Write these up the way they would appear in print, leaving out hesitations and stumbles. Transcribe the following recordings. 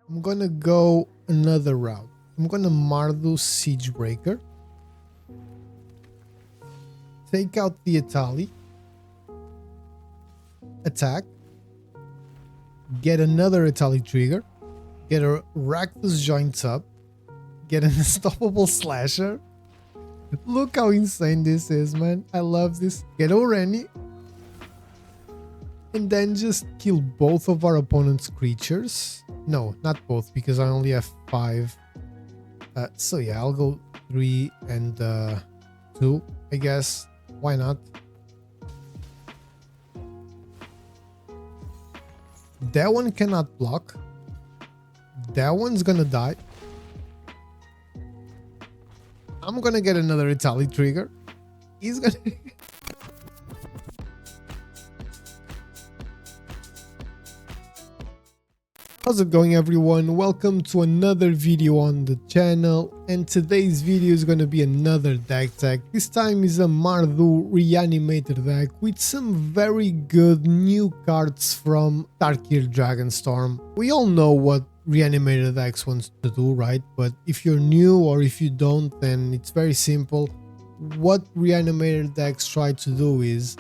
I'm gonna go another route. I'm gonna Mardu Siegebreaker. Take out the Itali. Attack. Get another Itali trigger. Get a Rakdos Joints up. Get an Unstoppable Slasher. Look how insane this is, man. I love this. Get Oreni. And then just kill both of our opponent's creatures. No, not both, because I only have 5. So yeah, I'll go 3 and 2, I guess. Why not? That one cannot block. That one's gonna die. I'm gonna get another Itali trigger. He's gonna... How's it going, everyone? Welcome to another video on the channel, and today's video is going to be another deck tech. This time is a Mardu Reanimator deck with some very good new cards from Tarkir Dragonstorm. We all know what Reanimator decks wants to do, right? But if you're new or if you don't, then it's very simple. What Reanimator decks try to do is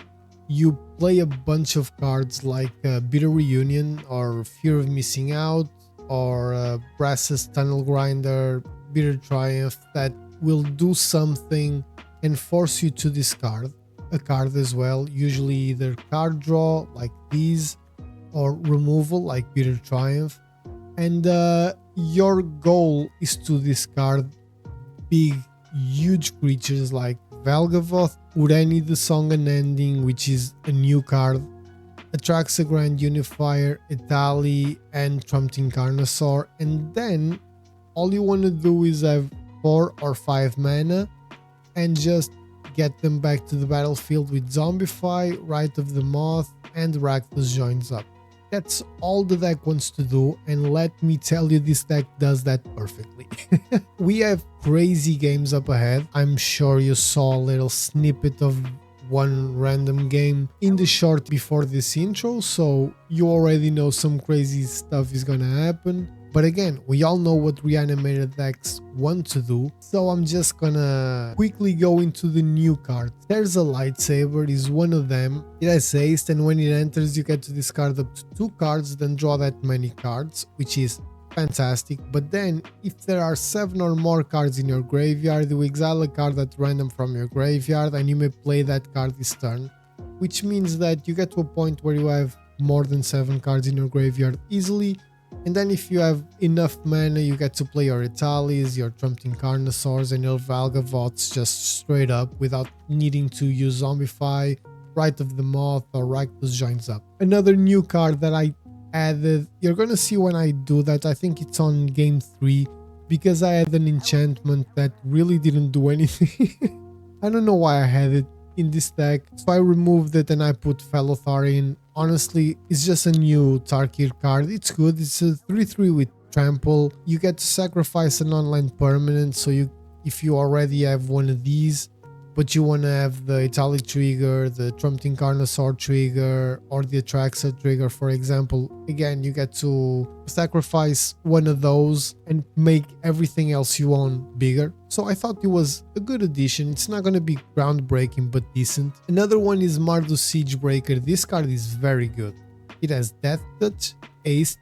you play a bunch of cards like Bitter Reunion or Fear of Missing Out or Brass's Tunnel Grinder, Bitter Triumph, that will do something and force you to discard a card as well, usually either card draw like these or removal like Bitter Triumph. And your goal is to discard big, huge creatures like Valgavoth, Ureni the Song Unending, which is a new card, Atraxa Grand Unifier, Itali, and Trumped Carnosaur. And then all you want to do is have 4 or 5 mana and just get them back to the battlefield with Zombify, Rite of the Moth, and Rakdos Joins Up. That's all the deck wants to do, and let me tell you, this deck does that perfectly. We have crazy games up ahead. I'm sure you saw a little snippet of one random game in the short before this intro, so you already know some crazy stuff is gonna happen. But again, we all know what Reanimator decks want to do, so I'm just gonna quickly go into the new cards. There's a Lightsaber, is one of them. It has haste, and when it enters you get to discard up to 2 cards, then draw that many cards, which is fantastic. But then if there are 7 or more cards in your graveyard, you exile a card at random from your graveyard and you may play that card this turn, which means that you get to a point where you have more than 7 cards in your graveyard easily. And then if you have enough mana, you get to play your Italis, your Trumped Carnosaurs, and your Valgavoths just straight up without needing to use Zombify, Rite of the Moth, or Rakdos Joins Up. Another new card that I added, you're gonna see when I do that, I think it's on game 3, because I had an enchantment that really didn't do anything. I don't know why I had it in this deck, so I removed it and I put Felothar in. Honestly, it's just a new Tarkir card. It's good. It's a 3/3 with trample. You get to sacrifice an online permanent, so if you already have one of these but you want to have the Itali trigger, the Trumped Carnosaur trigger, or the Atraxa trigger, for example, again, you get to sacrifice one of those and make everything else you own bigger. So I thought it was a good addition. It's not going to be groundbreaking, but decent. Another one is Mardu Siegebreaker. This card is very good. It has Death Touch, Haste.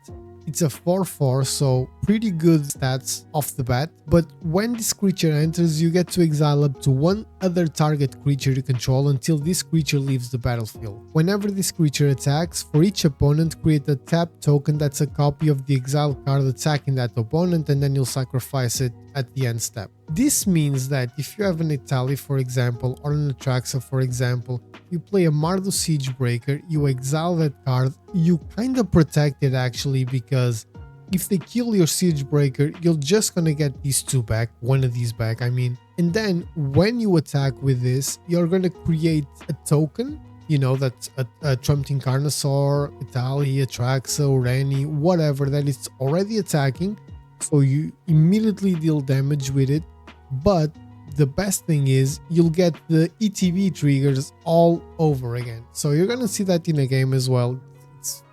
It's a 4/4, so pretty good stats off the bat. But when this creature enters, you get to exile up to 1 other target creature you control until this creature leaves the battlefield. Whenever this creature attacks, for each opponent, create a tap token that's a copy of the exile card attacking that opponent, and then you'll sacrifice it at the end step. This means that if you have an Itali, for example, or an Atraxa, for example, you play a Mardu Siegebreaker, you exile that card, you kind of protect it actually, because if they kill your Siegebreaker, you're just gonna get these 2 back, one of these back, I mean. And then when you attack with this, you're gonna create a token, you know, that's a Trumped Carnosaur, Itali, Atraxa, Ureni, whatever, that it's already attacking. So you immediately deal damage with it, but the best thing is you'll get the ETB triggers all over again. So you're gonna see that in a game as well. It's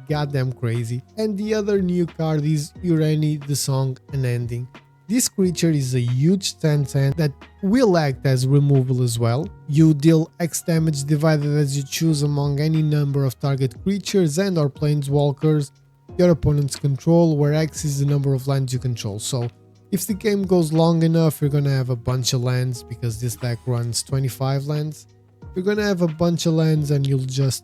goddamn crazy. And the other new card is Urani, the Song Unending. This creature is a huge 10/10 that will act as removal as well. You deal X damage divided as you choose among any number of target creatures and or planeswalkers your opponents control, where X is the number of lands you control. So if the game goes long enough, you're gonna have a bunch of lands because this deck runs 25 lands. You're gonna have a bunch of lands and you'll just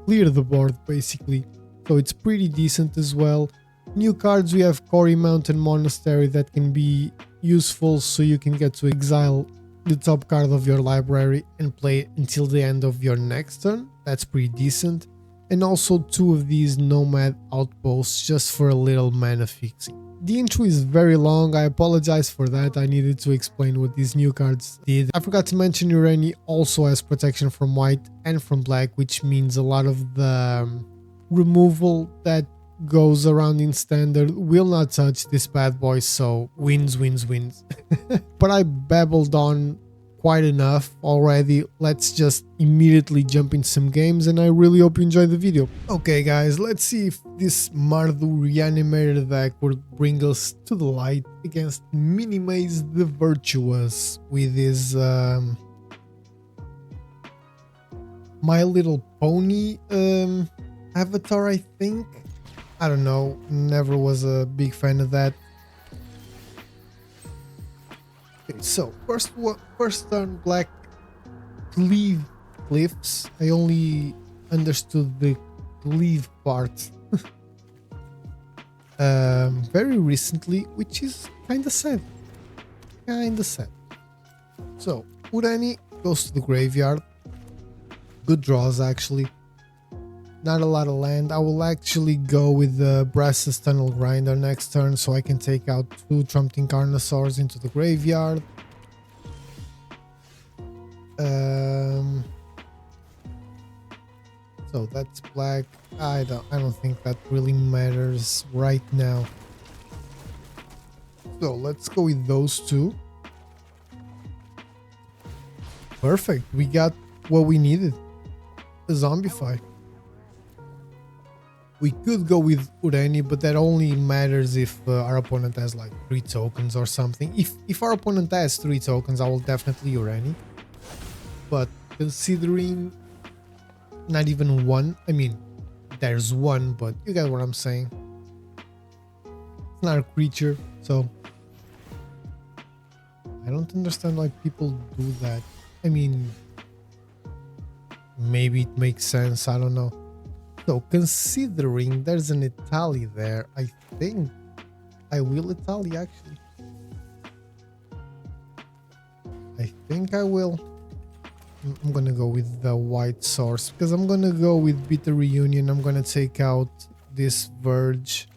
clear the board basically. So it's pretty decent as well. New cards, we have Quarry Mountain Monastery that can be useful, so you can get to exile the top card of your library and play it until the end of your next turn. That's pretty decent. And also 2 of these Nomad Outposts just for a little mana fixing. The intro is very long, I apologize for that, I needed to explain what these new cards did. I forgot to mention Urani also has protection from white and from black, which means a lot of the removal that goes around in standard will not touch this bad boy, so wins. But I babbled on quite enough already. Let's just immediately jump in some games, and I really hope you enjoy the video. Okay guys, let's see if this Mardu Reanimator deck will bring us to the light against Minimaze the Virtuous with his My Little Pony avatar, I think. I don't know, never was a big fan of that. Okay, so first turn black cleave cliffs. I only understood the cleave part very recently, which is kinda sad. So Urani goes to the graveyard. Good draws actually. Not a lot of land. I will actually go with the Brass's Tunnel Grinder next turn so I can take out 2 Trumping Carnosaurs into the graveyard. So that's black. I don't think that really matters right now. So let's go with those 2. Perfect. We got what we needed. A Zombify. We could go with Urani, but that only matters if our opponent has like 3 tokens or something. If our opponent has 3 tokens, I will definitely Urani. But considering not even 1, I mean, there's 1, but you get what I'm saying. It's not a creature, so I don't understand why people do that. I mean, maybe it makes sense, I don't know. So considering there's an Italy there, I think I will Italy actually. I think I will. I'm gonna go with the white source because I'm gonna go with Bitter Reunion. I'm gonna take out this Verge.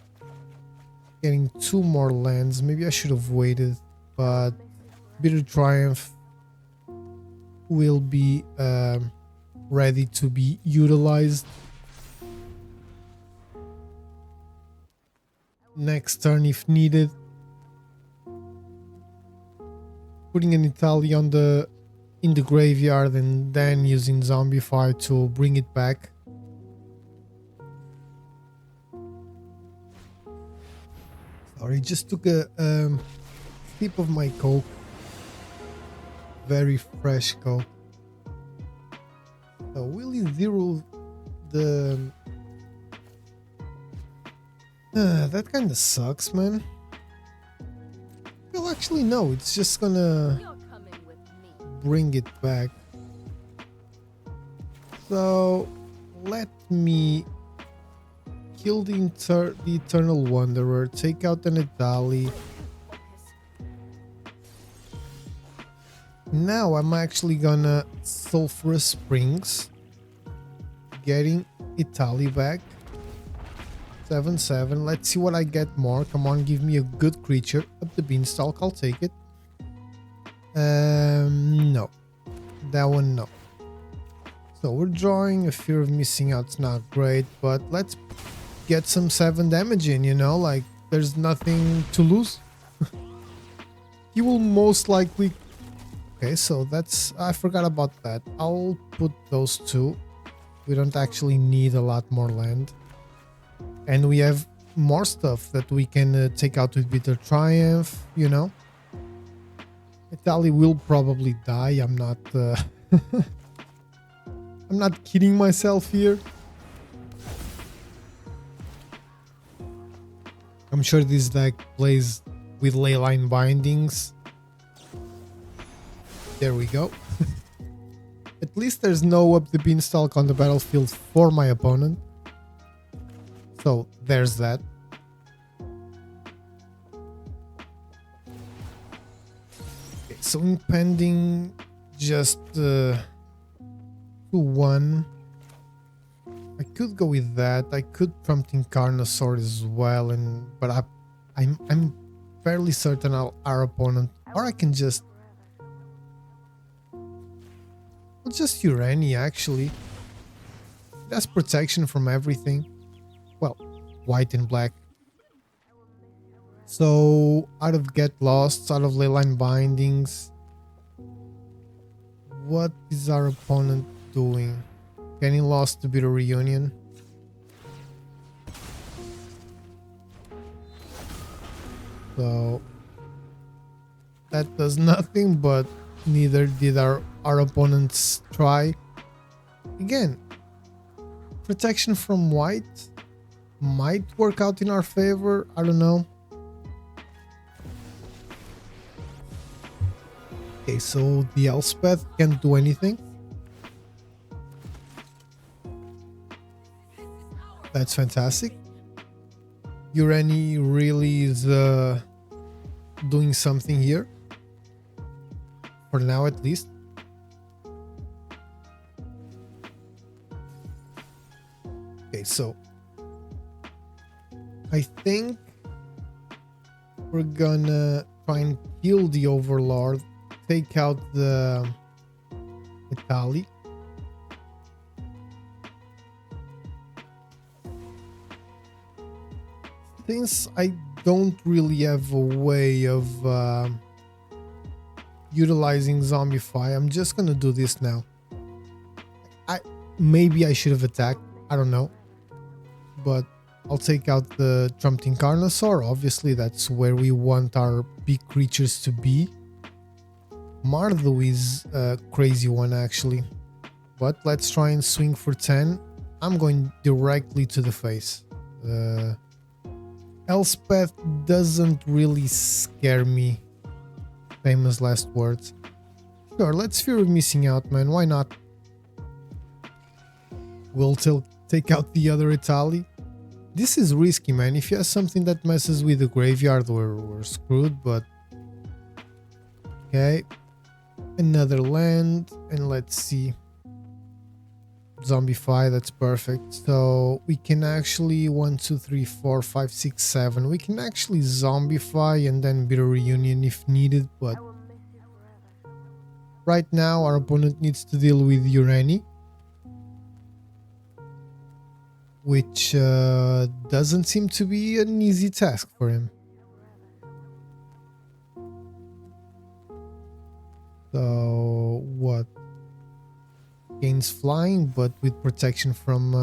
Getting 2 more lands. Maybe I should have waited, but Bitter Triumph will be ready to be utilized next turn if needed. Putting an Italy on in the graveyard and then using Zombify to bring it back. Sorry, just took a sip of my Coke. Very fresh Coke. So will he zero the... that kind of sucks, man. Well, actually, no. It's just gonna bring it back. So let me kill the Eternal Wanderer, take out an Italy. Now I'm actually gonna Sulphurous Springs, getting Italy back. 7/7. Let's see what I get more. Come on, give me a good creature. Up the Beanstalk, I'll take it. No. That one, no. So we're drawing a Fear of Missing Out. It's not great, but let's get some 7 damage in, you know? Like, there's nothing to lose. He will most likely... Okay, so that's... I forgot about that. I'll put those 2. We don't actually need a lot more land. And we have more stuff that we can take out with Bitter Triumph, you know. Italy will probably die. I'm not I'm not kidding myself here. I'm sure this deck plays with leyline bindings. There we go. At least there's no up the beanstalk on the battlefield for my opponent. So there's that. Okay, so impending just 2-1. I could go with that. I could prompt Incarnosaur as well, but I'm fairly certain our opponent, or I can just Urani actually. That's protection from everything. Well, white and black. So out of Get Lost, out of Leyline Bindings, what is our opponent doing? Can he lost to Bitter Reunion? So that does nothing, but neither did our opponents try. Again, protection from white might work out in our favor. I don't know. Okay, so the Elspeth can't do anything. That's fantastic. Urani really is doing something here. For now, at least. Okay, so I think we're gonna try and kill the Overlord, take out the Italy. Since I don't really have a way of utilizing Zombify, I'm just gonna do this now. Maybe I should have attacked, I don't know, but I'll take out the Trumped Incarnosaur. Obviously that's where we want our big creatures to be. Mardu is a crazy one actually, but let's try and swing for 10. I'm going directly to the face. Elspeth doesn't really scare me. Famous last words. Sure, let's Fear of Missing Out, man. Why not? We'll take out the other Italy. This is risky, man. If you have something that messes with the graveyard, we're screwed, but... Okay. Another land, and let's see. Zombify, that's perfect. So we can actually 1, 2, 3, 4, 5, 6, 7. We can actually Zombify and then Bitter Reunion if needed, but right now our opponent needs to deal with Urani, which doesn't seem to be an easy task for him. So what? Gains flying, but with protection from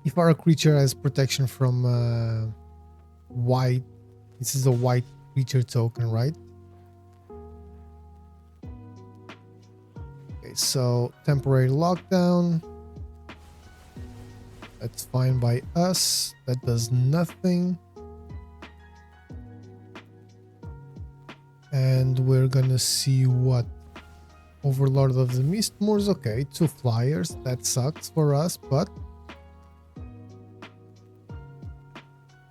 if our creature has protection from white, this is a white creature token, right? Okay, so temporary lockdown, that's fine by us. That does nothing, and we're gonna see what Overlord of the Mistmoors. Okay, 2 flyers. That sucks for us, but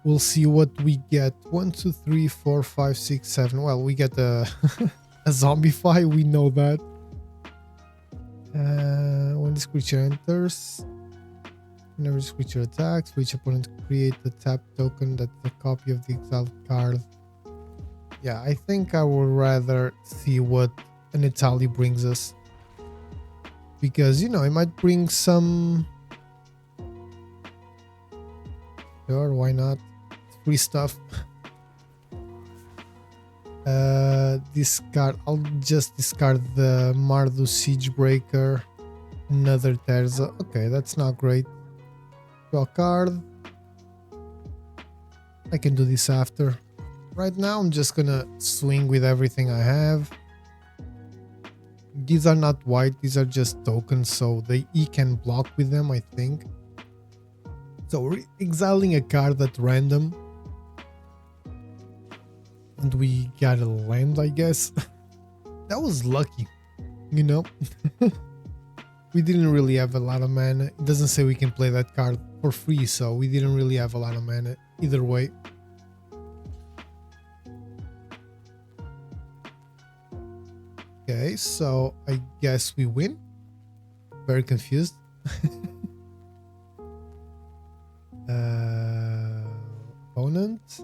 we'll see what we get. 1, 2, 3, 4, 5, 6, 7. Well, we get a a Zombify. We know that. When this creature enters, whenever this creature attacks, which opponent create the tap token that's a copy of the exiled card. Yeah, I think I would rather see what an Italy brings us, because you know it might bring some. Sure, why not? Free stuff. Discard. I'll just discard the Mardu Siegebreaker. Another Terza. Okay, that's not great. Draw a card. I can do this after. Right now, I'm just gonna swing with everything I have. These are not white, these are just tokens, so the E can block with them, I think. So exiling a card at random. And we got a land, I guess. That was lucky, you know? We didn't really have a lot of mana. It doesn't say we can play that card for free, so we didn't really have a lot of mana either way. Okay, so I guess we win. Very confused. Opponent.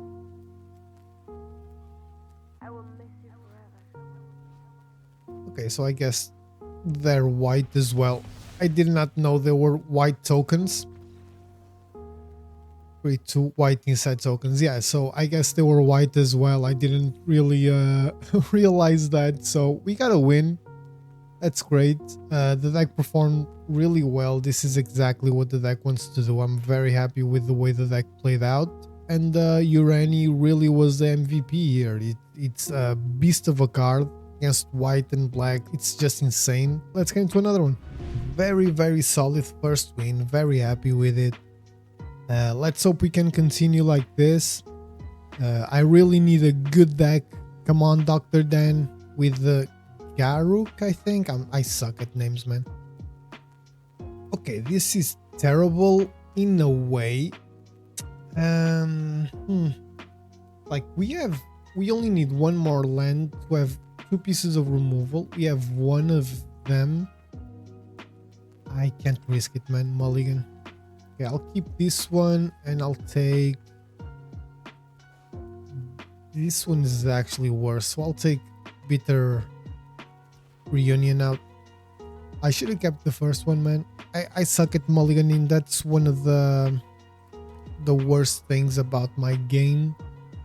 Okay, so I guess they're white as well. I did not know there were white tokens. 2 white inside tokens. Yeah, so I guess they were white as well. I didn't really realize that. So we got a win. That's great. The deck performed really well. This is exactly what the deck wants to do. I'm very happy with the way the deck played out. And Urani really was the MVP here. It's a beast of a card against white and black. It's just insane. Let's get into another one. Very, very solid first win. Very happy with it. Let's hope we can continue like this. I really need a good deck. Come on, Dr. Dan, with the Garuk, I think. I suck at names, man. Okay, this is terrible in a way. Like we only need one more land to have 2 pieces of removal. We have one of them. I can't risk it, man. Mulligan. Okay, I'll keep this one and I'll take... This one is actually worse, so I'll take Bitter Reunion out. I should have kept the first one, man. I suck at mulliganing. That's one of the worst things about my game.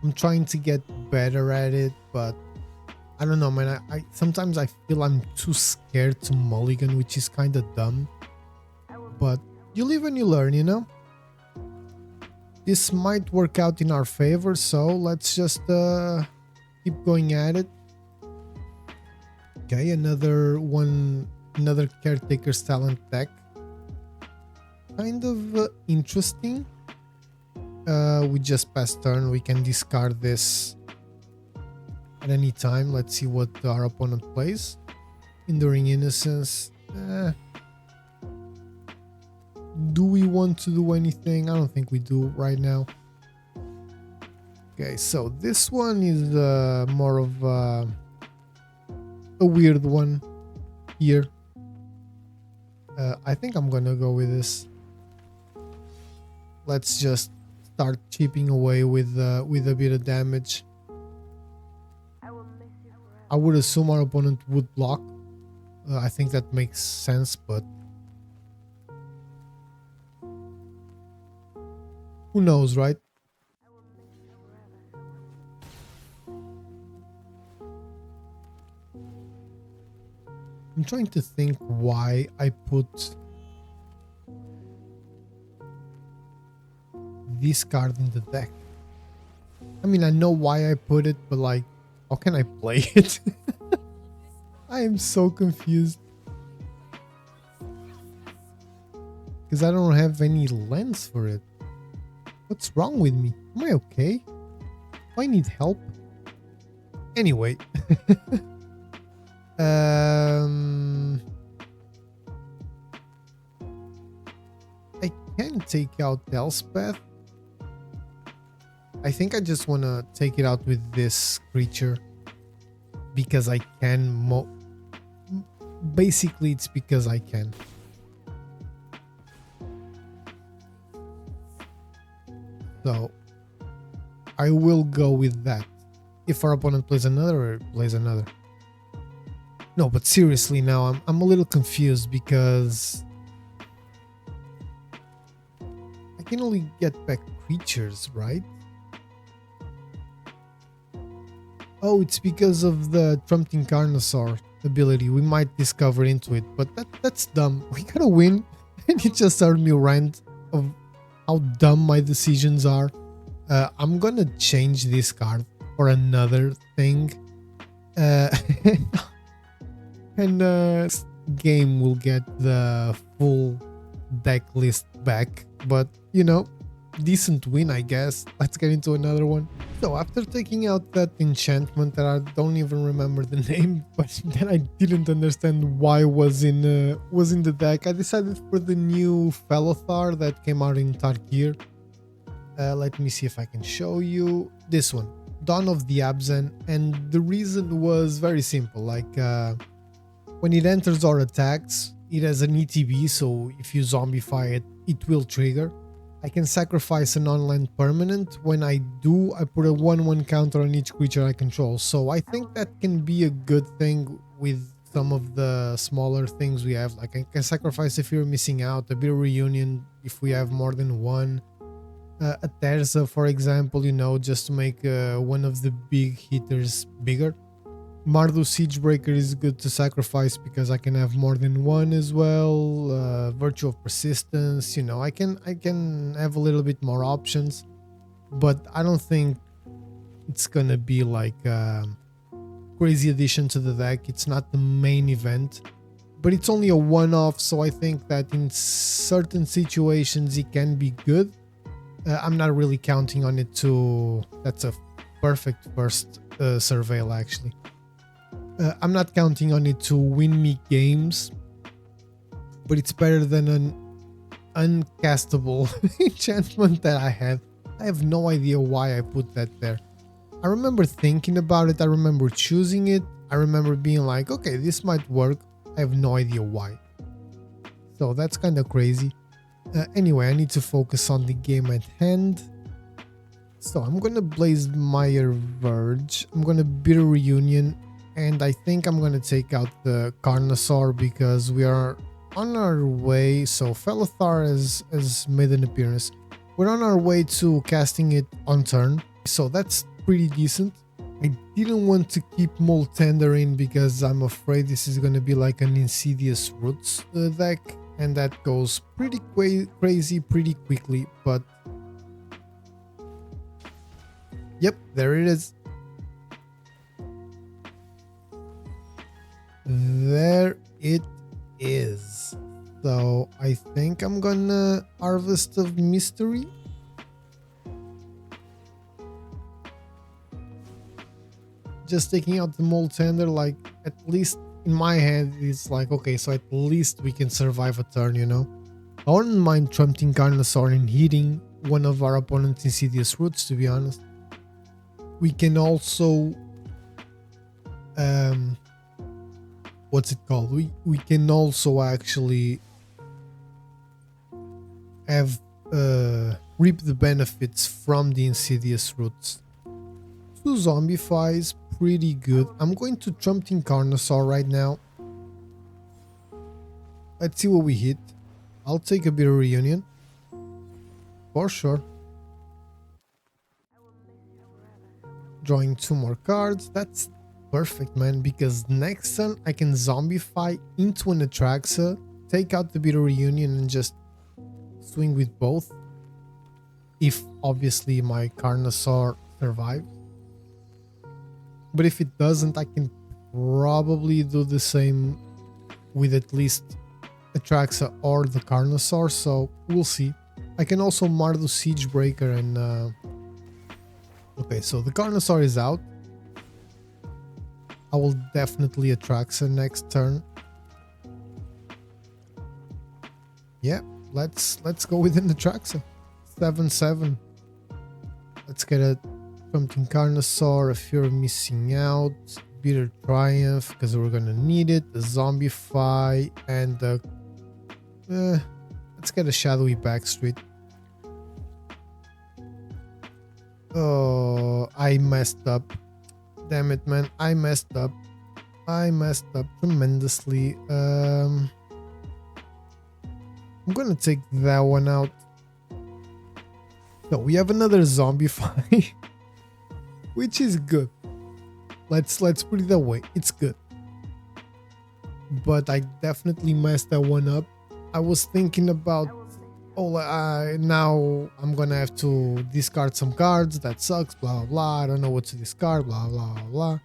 I'm trying to get better at it, but I don't know, man. I sometimes I feel I'm too scared to mulligan, which is kind of dumb. But you live and you learn, you know? This might work out in our favor, so let's just keep going at it. Okay, another Caretaker's Talent deck. Kind of interesting. We just passed turn. We can discard this at any time. Let's see what our opponent plays. Enduring Innocence. Do we want to do anything? I don't think we do right now. Okay, so this one is more of a weird one here. I think I'm gonna go with this. Let's just start chipping away with a bit of damage. I would assume our opponent would block. I think that makes sense, but who knows, right? I'm trying to think why I put this card in the deck. I mean, I know why I put it, but like, how can I play it? I am so confused. Because I don't have any lens for it. What's wrong with me? Am I okay? Do I need help? Anyway. I can take out Elspeth. I think I just want to take it out with this creature. Because I can. Basically, it's because I can. So, I will go with that. If our opponent plays another or plays another. No, but seriously now, I'm a little confused because I can only get back creatures, right? Oh, it's because of the Trumping Carnosaur ability. We might discover into it, but that's dumb. We gotta win, and it just earned me a rant of how dumb my decisions are. I'm gonna change this card for another thing. Uh, and this game will get the full deck list back, but you know, decent win, I guess. Let's get into another one. So after taking out that enchantment that I don't even remember the name, but that I didn't understand why was in the deck, I decided for the new Fellothar that came out in Tarkir. Let me see if I can show you this one, Dawn of the Abzan, and the reason was very simple. Like when it enters or attacks, it has an ETB, so if you zombify it, it will trigger. I can sacrifice an online permanent. When I do, I put a 1/1 counter on each creature I control. So I think that can be a good thing with some of the smaller things we have. Like I can sacrifice if you're missing out, a Bitter Reunion if we have more than one. A Terza, for example, you know, just to make one of the big hitters bigger. Mardu Siegebreaker is good to sacrifice because I can have more than one as well. Virtue of Persistence, you know, I can have a little bit more options, but I don't think it's gonna be like a crazy addition to the deck. It's not the main event, but it's only a one-off, so I think that in certain situations it can be good. I'm not really counting on it to... That's a perfect first surveil, actually. I'm not counting on it to win me games, but it's better than an uncastable enchantment that I had. I have no idea why I put that there. I remember thinking about it, I remember choosing it, I remember being like, okay, this might work. I have no idea why. So that's kind of crazy. Anyway, I need to focus on the game at hand. So I'm gonna Blazemire Verge, I'm gonna Bitter Reunion, and I think I'm gonna take out the Carnosaur because we are on our way. So Fellothar has made an appearance. We're on our way to casting it on turn, so that's pretty decent. I didn't want to keep Moltender in because I'm afraid this is gonna be like an Insidious Roots deck, and that goes pretty crazy pretty quickly, but yep, there it is. There it is. So I think I'm gonna Harvest of Mystery. Just taking out the Moltender, like, at least in my head it's like, okay, so at least we can survive a turn, you know. I wouldn't mind Trumping Carnosaur and hitting one of our opponent's Insidious Roots, to be honest. We can also what's it called? We can also actually have reap the benefits from the Insidious Roots. 2 Zombifies, pretty good. I'm going to Trumping Carnosaur right now. Let's see what we hit. I'll take a Bitter Reunion for sure. Drawing 2 more cards. That's perfect, man, because next turn I can Zombify into an Atraxa, take out the Bitter Reunion and just swing with both. If obviously my Carnosaur survives. But if it doesn't, I can probably do the same with at least Atraxa or the Carnosaur, so we'll see. I can also Mardu Siegebreaker and okay, so the Carnosaur is out. I will definitely Atraxa next turn. Yeah, let's go with an Atraxa. 7/7. Let's get a Something Carnosaur, a Fear of Missing Out, Bitter Triumph, because we're gonna need it, the Zombify, and let's get a Shadowy Backstreet. Oh, I messed up. Damn it, man. I messed up. I messed up tremendously. I'm gonna take that one out. So we have another Zombify. Which is good. Let's put it that way. It's good. But I definitely messed that one up. I was thinking about oh, now I'm gonna have to discard some cards. That sucks. Blah blah blah. I don't know what to discard. Blah blah blah blah.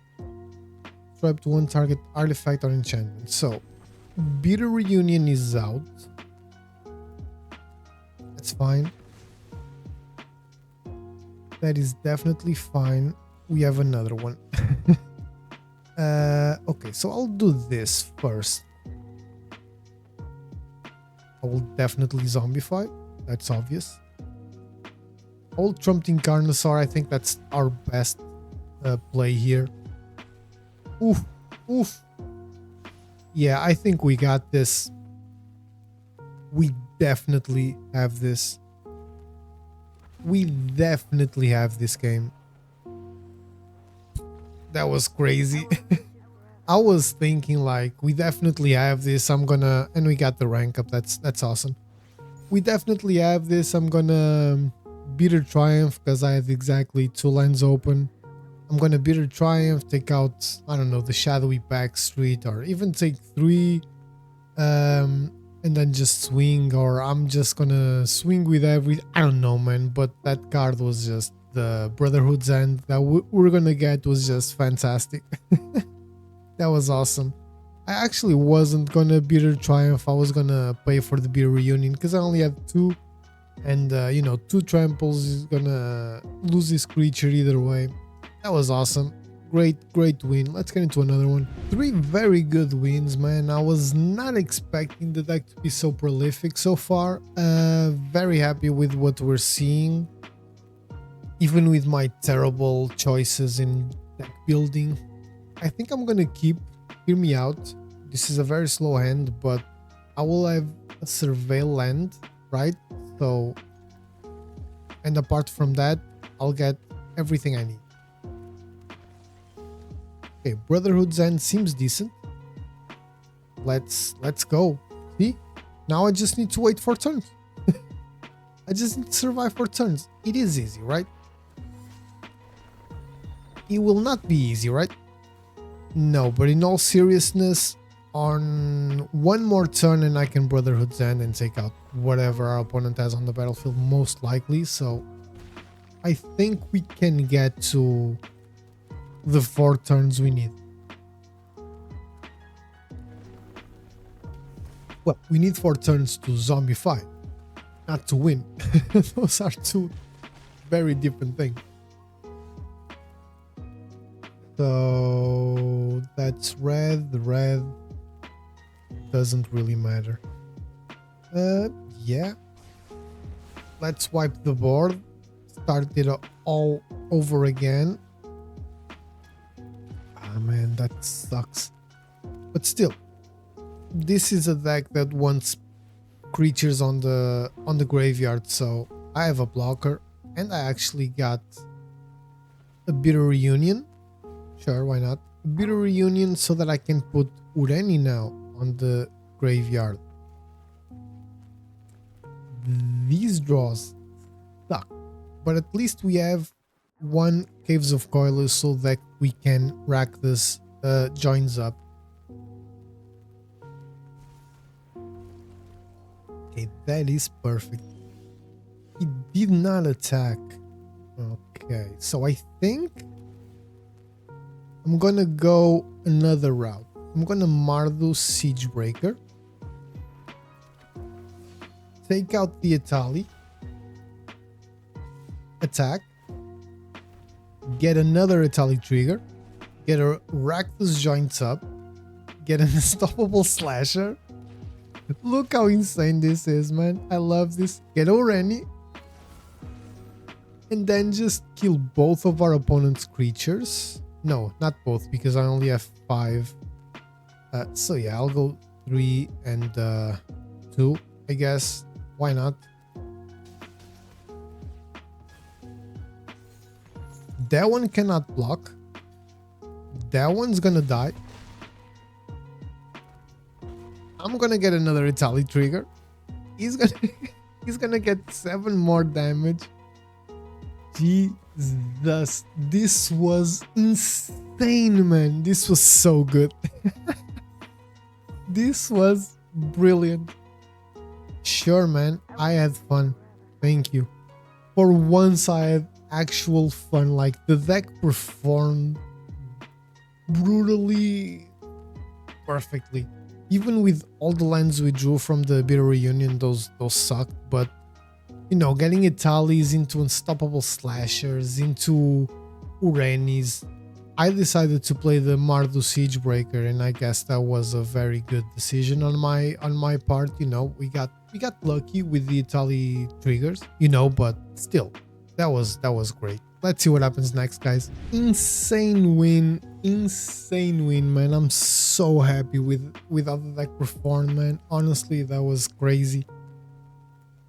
Trap to one target artifact or enchantment. So, Bitter Reunion is out. That's fine. That is definitely fine. We have another one. Okay, so I'll do this first. I will definitely zombify. That's obvious. Old Trumped Incarnosaur, I think that's our best play here. Oof, oof. Yeah, I think we got this. We definitely have this. We definitely have this game. That was crazy. I was thinking like, we definitely have this. I'm gonna, and we got the rank up. That's awesome. We definitely have this. I'm gonna Bitter Triumph because I have exactly 2 lands open. I'm gonna Bitter Triumph, take out, I don't know, the Shadowy Backstreet, or even take 3 and then just swing, or I'm just gonna swing with I don't know, man, but that card was just, the Brotherhood's End that we're gonna get was just fantastic. That was awesome. I actually wasn't gonna Bitter Triumph. I was gonna pay for the Bitter Reunion because I only had 2, and you know, 2 tramples is gonna lose this creature either way. That was awesome. Great win. Let's get into another one. 3 very good wins, man. I was not expecting the deck to be so prolific so far. Very happy with what we're seeing. Even with my terrible choices in deck building. I think I'm gonna keep, hear me out. This is a very slow hand, but I will have a Surveil land, right? So, and apart from that, I'll get everything I need. Okay, Brotherhood's End seems decent. Let's go. See? Now I just need to wait for turns. I just need to survive for turns. It is easy, right? It will not be easy, right? No, but in all seriousness, on 1 more turn and I can Brotherhood's End and take out whatever our opponent has on the battlefield, most likely. So I think we can get to the 4 turns we need. Well, we need 4 turns to zombify, not to win. Those are 2 very different things. So that's red. The red doesn't really matter. Yeah. Let's wipe the board. Start it all over again. Ah, man, that sucks. But still, this is a deck that wants creatures on the graveyard, so I have a blocker, and I actually got a Bitter Reunion. Sure, why not? A Bitter Reunion so that I can put Ureni now on the graveyard. These draws suck, but at least we have 1 Caves of Coilus so that we can rack this joins up. Okay, that is perfect. He did not attack. Okay, so I think I'm gonna go another route. I'm gonna Mardu Siegebreaker. Take out the Etali. Attack. Get another Etali trigger. Get a Rakdos Joints up. Get an Unstoppable Slasher. Look how insane this is, man. I love this. Get Oreni. And then just kill both of our opponent's creatures. No, not both, because I only have 5. So yeah, I'll go 3 and 2, I guess. Why not? That one cannot block. That one's gonna die. I'm gonna get another Etali trigger. He's gonna get 7 more damage. Jesus, this was insane, man. This was so good. This was brilliant. Sure, man. I had fun. Thank you. For once, I had actual fun. Like, the deck performed brutally perfectly. Even with all the lands we drew from the Bitter Reunion, those sucked. But, you know, getting Italis into Unstoppable Slashers, into Urenis, I decided to play the Mardu Siegebreaker, and I guess that was a very good decision on my part. You know, we got lucky with the Itali triggers, you know, but still, that was great. Let's see what happens next, guys. Insane win, man. I'm so happy with how the deck performed, man. Honestly, that was crazy.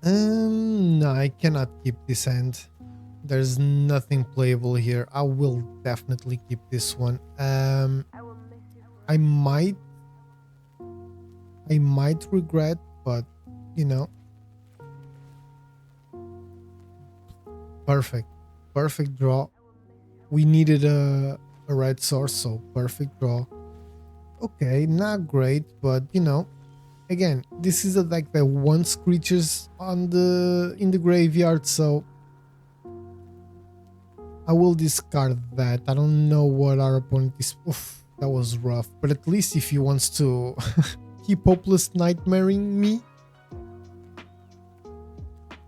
No, I cannot keep this hand. There's nothing playable here. I will definitely keep this one. I might regret, but you know, perfect draw. We needed a red source, so perfect draw. Okay, not great, but you know, again, this is a deck that wants creatures in the graveyard, so I will discard that. I don't know what our opponent is. Oof, that was rough. But at least if he wants to keep hopeless nightmaring me,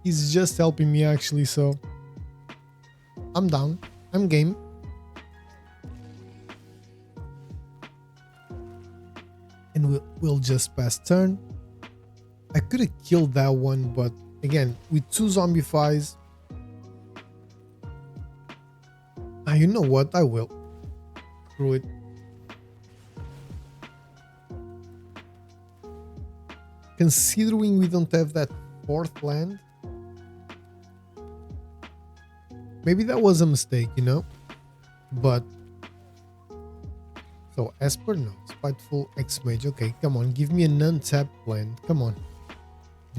he's just helping me actually, so I'm down. I'm game. And we'll just pass turn. I could have killed that one, but again, with 2 zombifies, you know what? I will. Screw it. Considering we don't have that 4th land, maybe that was a mistake, you know? But so Esper, no. Spiteful X-Mage. Okay, come on. Give me an untapped land. Come on.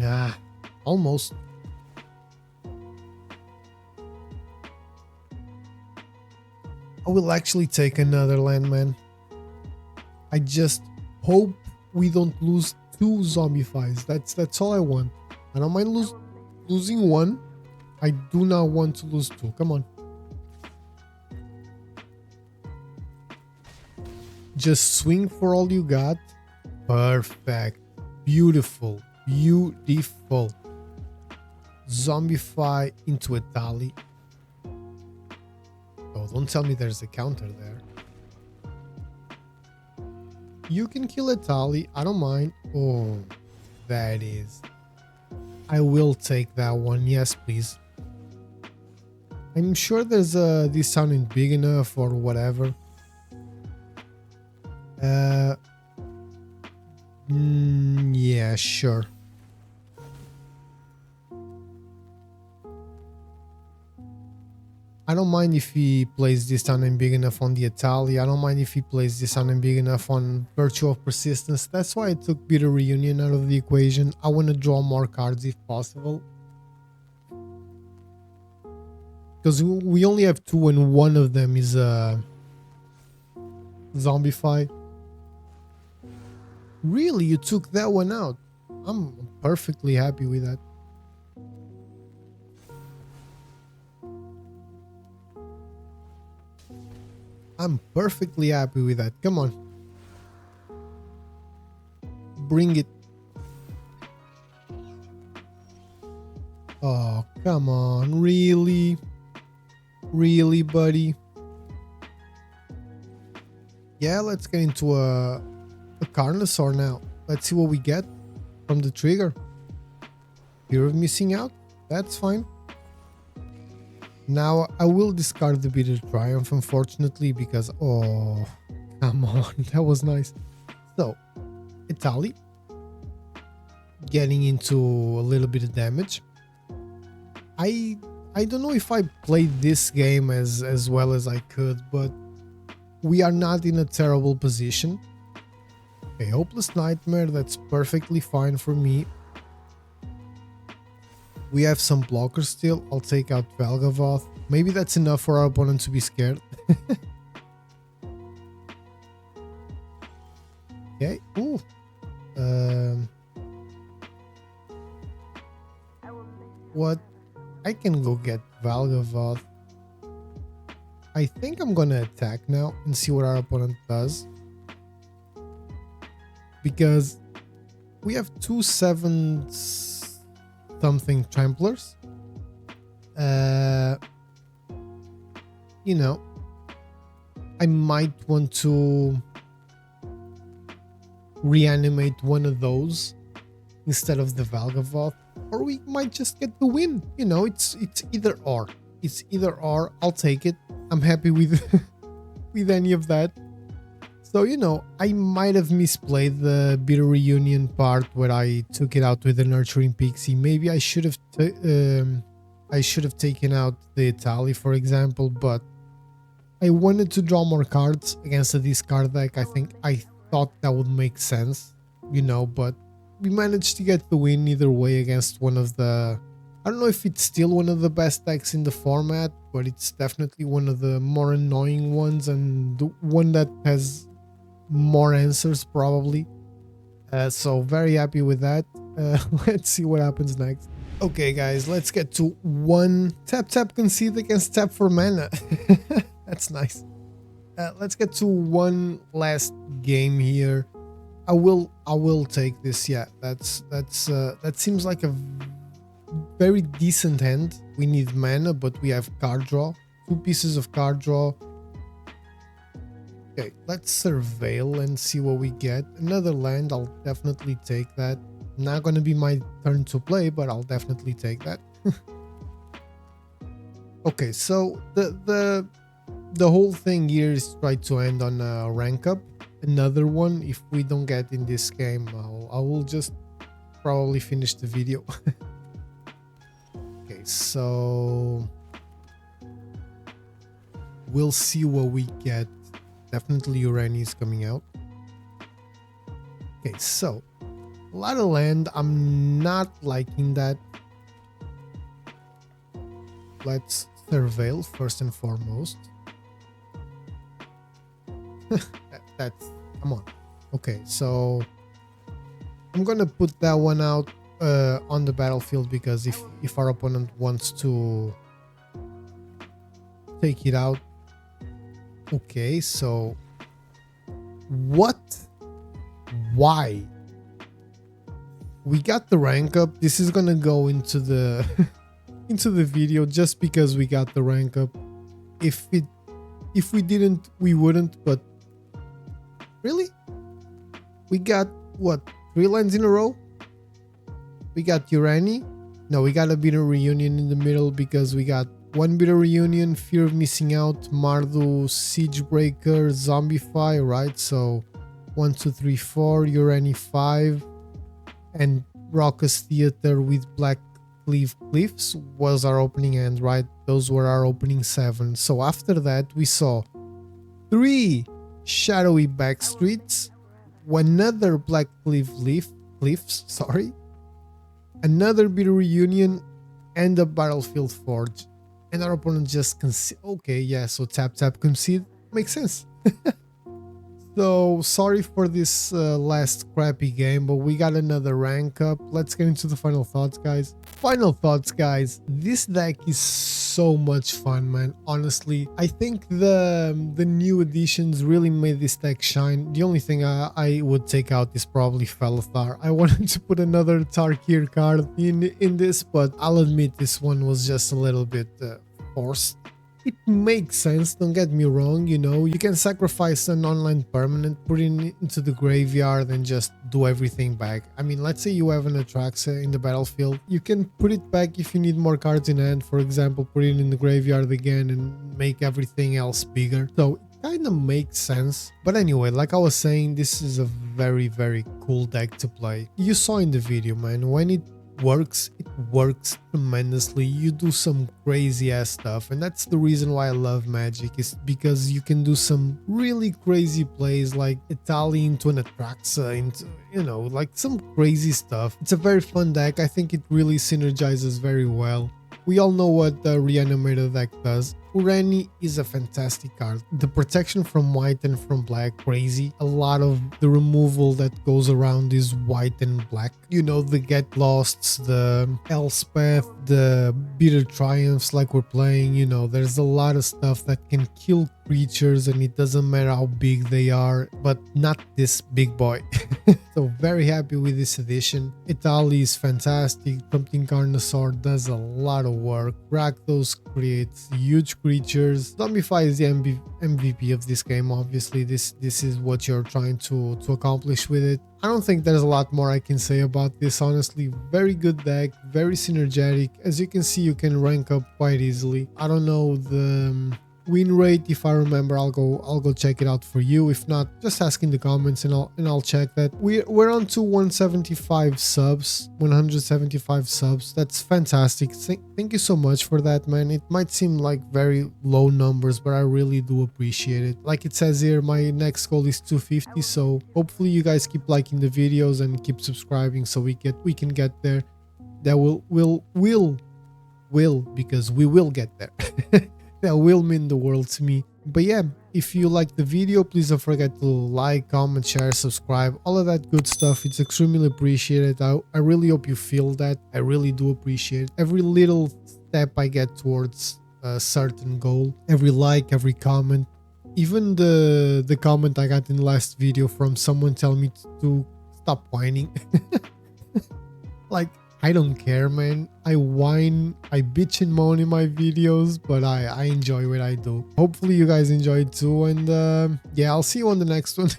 Ah, almost. I will actually take another land, man. I just hope we don't lose 2 zombifies. That's all I want. I don't mind losing 1. I do not want to lose 2. Come on. Just swing for all you got. Perfect. Beautiful. Beautiful. Zombify into a tally. Oh, don't tell me there's a counter there. You can kill a tally. I don't mind. Oh, that is. I will take that one. Yes, please. I'm sure there's this sounding big enough or whatever. Yeah, sure. I don't mind if he plays this sounding big enough on the Italy. I don't mind if he plays this sounding big enough on Virtue of Persistence. That's why I took Bitter Reunion out of the equation. I want to draw more cards if possible. Because we only have 2 and one of them is Zombify. Really? You took that one out? I'm perfectly happy with that. I'm perfectly happy with that. Come on. Bring it. Oh, come on. Really? Really, buddy? Yeah, let's get into a Carnosaur now. Let's see what we get from the trigger. Fear of missing out? That's fine. Now, I will discard the Bitter Triumph, unfortunately, because... Oh, come on. That was nice. So, Italy. Getting into a little bit of damage. I don't know if I played this game as well as I could, but we are not in a terrible position. Okay, Hopeless Nightmare, that's perfectly fine for me. We have some blockers still. I'll take out Velgavoth. Maybe that's enough for our opponent to be scared. Okay. Ooh. what? I can go get Valgavoth. I think I'm gonna attack now and see what our opponent does. Because we have 2/7-something Tramplers. You know, I might want to reanimate one of those instead of the Valgavoth, or we might just get the win. You know, it's either or. It's either or. I'll take it. I'm happy with with any of that. So, you know, I might have misplayed the Bitter Reunion part where I took it out with the Nurturing Pixie. Maybe I should have taken out the Itali, for example, but I wanted to draw more cards against a discard deck. I thought that would make sense, you know, but we managed to get the win either way against one of the... I don't know if it's still one of the best decks in the format, but it's definitely one of the more annoying ones and the one that has more answers probably. So very happy with that. Let's see what happens next. Okay guys, let's get to one tap concede against tap for mana. That's nice. Let's get to one last game here. I will take this. Yeah, that seems like a very decent hand. We need mana, but we have card draw. 2 pieces of card draw. Okay, let's surveil and see what we get. Another land, I'll definitely take that. Not gonna be my turn to play, but I'll definitely take that. Okay, so the whole thing here is try to end on a rank up. Another one. If we don't get in this game, I will just probably finish the video. Okay, so we'll see what we get. Definitely Urani is coming out. Okay, so a lot of land. I'm not liking that. Let's surveil first and foremost. That's come on. Okay, so I'm gonna put that one out on the battlefield, because if our opponent wants to take it out. Okay, so what? Why? We got the rank up. This is gonna go into the into the video just because we got the rank up. If we didn't, we wouldn't. But really, we got what, 3 lands in a row? We got Urani. No, we got a Bitter Reunion in the middle because we got 1 Bitter Reunion, Fear of Missing Out, Mardu, Siegebreaker, Zombify, right? So 1, 2, 3, 4, Urani 5, and Raucous Theater with Black Cliffs was our opening hand, right? Those were our opening 7. So after that, we saw 3 Shadowy Backstreets, another Black Cliffs, sorry, another Bitter Reunion, and a Battlefield Forge. And our opponent just concede. Okay, yeah, so tap concede makes sense. So sorry for this last crappy game, but we got another rank up. Let's get into the final thoughts, guys. Final thoughts, guys. This deck is so much fun, man. Honestly, I think the new additions really made this deck shine. The only thing I would take out is probably Felithar. I wanted to put another Tarkir card in this, but I'll admit this one was just a little bit forced. It makes sense, don't get me wrong, you know, you can sacrifice an online permanent, put it into the graveyard and just do everything back. I mean, let's say you have an Atraxa in the battlefield, you can put it back if you need more cards in hand, for example, put it in the graveyard again and make everything else bigger. So it kind of makes sense. But anyway, like I was saying, this is a very, very cool deck to play. You saw in the video, man, when it works tremendously. You do some crazy ass stuff, and that's the reason why I love Magic, is because you can do some really crazy plays like Itali into an Atraxa, into, you know, like some crazy stuff. It's a very fun deck. I think it really synergizes very well. We all know what the Reanimator deck does. Urani is a fantastic card. The protection from white and from black, crazy. A lot of the removal that goes around is white and black. You know, the Get Losts, the Elspeth, the Bitter Triumphs like we're playing, you know, there's a lot of stuff that can kill creatures and it doesn't matter how big they are, but not this big boy. So very happy with this edition. Italy is fantastic. Pumpkin Carnosaur does a lot of work. Rakdos creates huge creatures. Zombify is the MVP of this game. Obviously, this is what you're trying to accomplish with it. I don't think there's a lot more I can say about this, honestly. Very good deck, very synergetic. As you can see, you can rank up quite easily. I don't know the win rate. If I remember, I'll go check it out for you. If not, just ask in the comments and I'll check that. We're on to 175 subs, 175 subs. That's fantastic. Thank you so much for that, man. It might seem like very low numbers, but I really do appreciate it. Like it says here, my next goal is 250, so hopefully you guys keep liking the videos and keep subscribing so we can get there. That will because we will get there. That will mean the world to me. But yeah, if you like the video, please don't forget to like, comment, share, subscribe, all of that good stuff. It's extremely appreciated. I really hope you feel that. I really do appreciate every little step I get towards a certain goal. Every like, every comment, even the comment I got in the last video from someone telling me to stop whining. Like, I don't care, man. I whine, I bitch and moan in my videos, but I enjoy what I do. Hopefully you guys enjoy it too, and yeah, I'll see you on the next one.